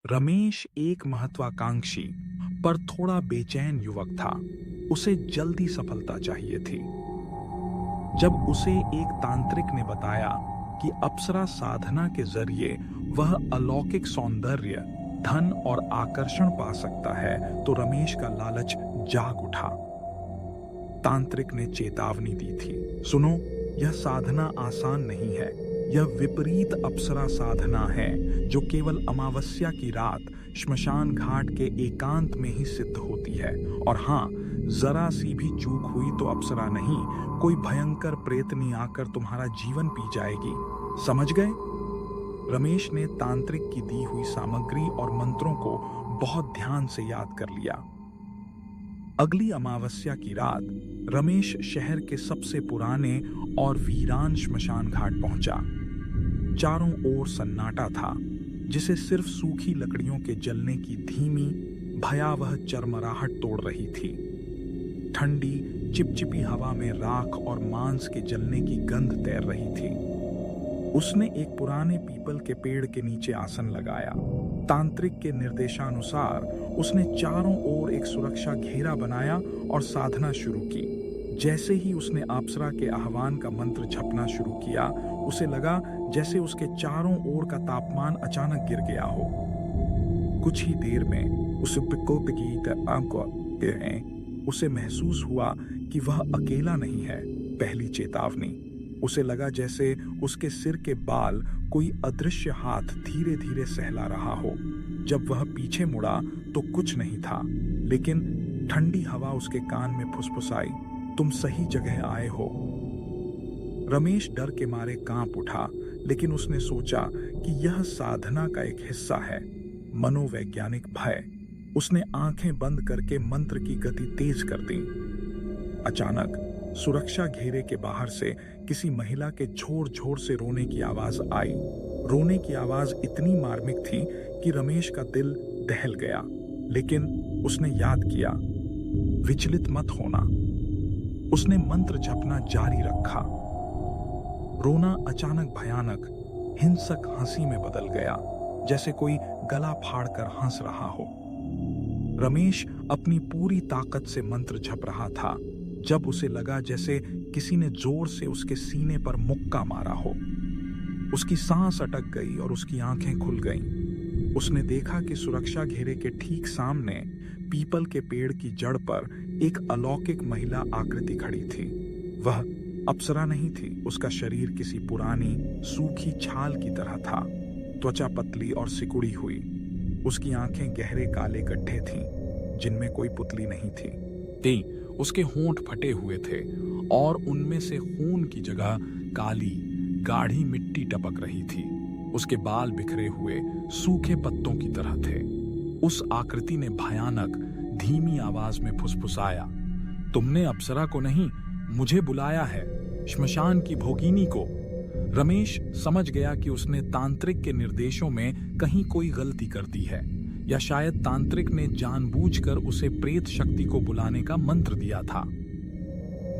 रमेश एक महत्वाकांक्षी पर थोड़ा बेचैन युवक था। उसे जल्दी सफलता चाहिए थी। जब उसे एक तांत्रिक ने बताया कि अप्सरा साधना के जरिए वह अलौकिक सौंदर्य, धन और आकर्षण पा सकता है, तो रमेश का लालच जाग उठा। तांत्रिक ने चेतावनी दी थी, सुनो, यह साधना आसान नहीं है। यह विपरीत अप्सरा साधना है जो केवल अमावस्या की रात श्मशान घाट के एकांत में ही सिद्ध होती है। और हाँ, जरा सी भी चूक हुई तो अप्सरा नहीं, कोई भयंकर प्रेतनी आकर तुम्हारा जीवन पी जाएगी। समझ गए? रमेश ने तांत्रिक की दी हुई सामग्री और मंत्रों को बहुत ध्यान से याद कर लिया। अगली अमावस्या की रात रमेश शहर के सबसे पुराने और वीरान श्मशान घाट पहुंचा। चारों ओर सन्नाटा था, जिसे सिर्फ सूखी लकड़ियों के जलने की धीमी भयावह चरमराहट तोड़ रही थी। ठंडी चिपचिपी हवा में राख और मांस के जलने की गंध तैर रही थी। उसने एक पुराने पीपल के पेड़ के नीचे आसन लगाया। तांत्रिक के निर्देशानुसार उसने चारों ओर एक सुरक्षा घेरा बनाया और साधना शुरू की। जैसे ही उसने अप्सरा के आह्वान का मंत्र जपना शुरू किया, उसे लगा जैसे उसके चारों ओर का तापमान अचानक गिर गया हो। कुछ ही देर में उसे महसूस हुआ कि वह अकेला नहीं है। पहली चेतावनी, उसे लगा जैसे उसके सिर के बाल कोई अदृश्य हाथ धीरे धीरे सहला रहा हो। जब वह पीछे मुड़ा तो कुछ नहीं था, लेकिन ठंडी हवा उसके कान में फुसफुसाई, तुम सही जगह आए हो। रमेश डर के मारे कांप उठा, लेकिन उसने सोचा कि यह साधना का एक हिस्सा है, मनोवैज्ञानिक भय। उसने आंखें बंद करके मंत्र की गति तेज कर दी। अचानक सुरक्षा घेरे के बाहर से किसी महिला के झोर झोर से रोने की आवाज आई। रोने की आवाज इतनी मार्मिक थी कि रमेश का दिल दहल गया, लेकिन उसने याद किया, विचलित मत होना। उसने मंत्र जपना जारी रखा। रोना अचानक भयानक, हिंसक हंसी में बदल गया, जैसे कोई गला फाड़कर हंस रहा हो। रमेश अपनी पूरी ताकत से मंत्र जप रहा था, जब उसे लगा जैसे किसी ने जोर से उसके सीने पर मुक्का मारा हो। उसकी सांस अटक गई और उसकी आंखें खुल गईं। उसने देखा कि सुरक्षा घेरे के ठीक सामने पीपल के पेड़ की जड़ पर एक अलौकिक महिला आकृति खड़ी थी। वह अप्सरा नहीं थी, उसका शरीर किसी पुरानी सूखी छाल की तरह था। त्वचा पतली और सिकुड़ी हुई। उसकी आंखें गहरे काले गड्ढे थीं, जिनमें कोई पुतली नहीं थी। उसके होंठ फटे हुए थे और उनमें से खून की जगह काली गाढ़ी मिट्टी टपक रही थी। उसके बाल बिखरे हुए सूखे पत्तों की तरह थे। उस आकृति ने भयानक धीमी आवाज में फुसफुसाया, तुमने अप्सरा को नहीं, मुझे बुलाया है, श्मशान की भोगिनी को। रमेश समझ गया कि उसने तांत्रिक के निर्देशों में कहीं कोई गलती कर दी है, या शायद तांत्रिक ने जानबूझकर उसे प्रेत शक्ति को बुलाने का मंत्र दिया था।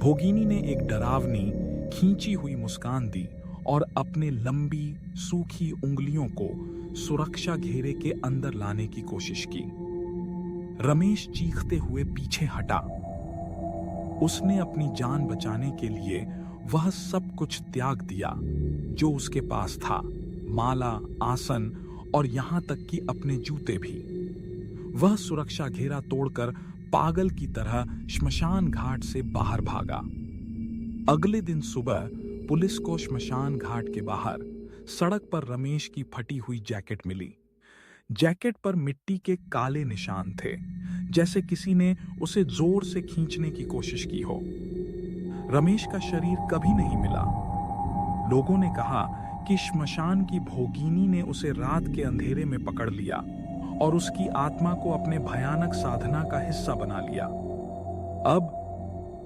भोगिनी ने एक डरावनी खींची हुई मुस्कान दी और अपने लंबी सूखी उंगलियों को सुरक्षा घेरे के अंदर लाने की कोशिश की। रमेश चीखते हुए पीछे हटा। उसने अपनी जान बचाने के लिए वह सब कुछ त्याग दिया जो उसके पास था, माला, आसन और यहां तक कि अपने जूते भी। वह सुरक्षा घेरा तोड़कर पागल की तरह श्मशान घाट से बाहर भागा। अगले दिन सुबह पुलिस को श्मशान घाट के बाहर सड़क पर रमेश की फटी हुई जैकेट मिली। जैकेट पर मिट्टी के काले निशान थे, जैसे किसी ने उसे जोर से खींचने की कोशिश की हो। रमेश का शरीर कभी नहीं मिला। लोगों ने कहा कि श्मशान की भोगिनी ने उसे रात के अंधेरे में पकड़ लिया और उसकी आत्मा को अपने भयानक साधना का हिस्सा बना लिया। अब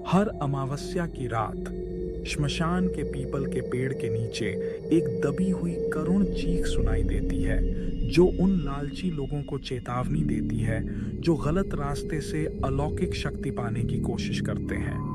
हर अमावस्या की रात श्मशान के पीपल के पेड़ के नीचे एक दबी हुई करुण चीख सुनाई देती है, जो उन लालची लोगों को चेतावनी देती है जो गलत रास्ते से अलौकिक शक्ति पाने की कोशिश करते हैं।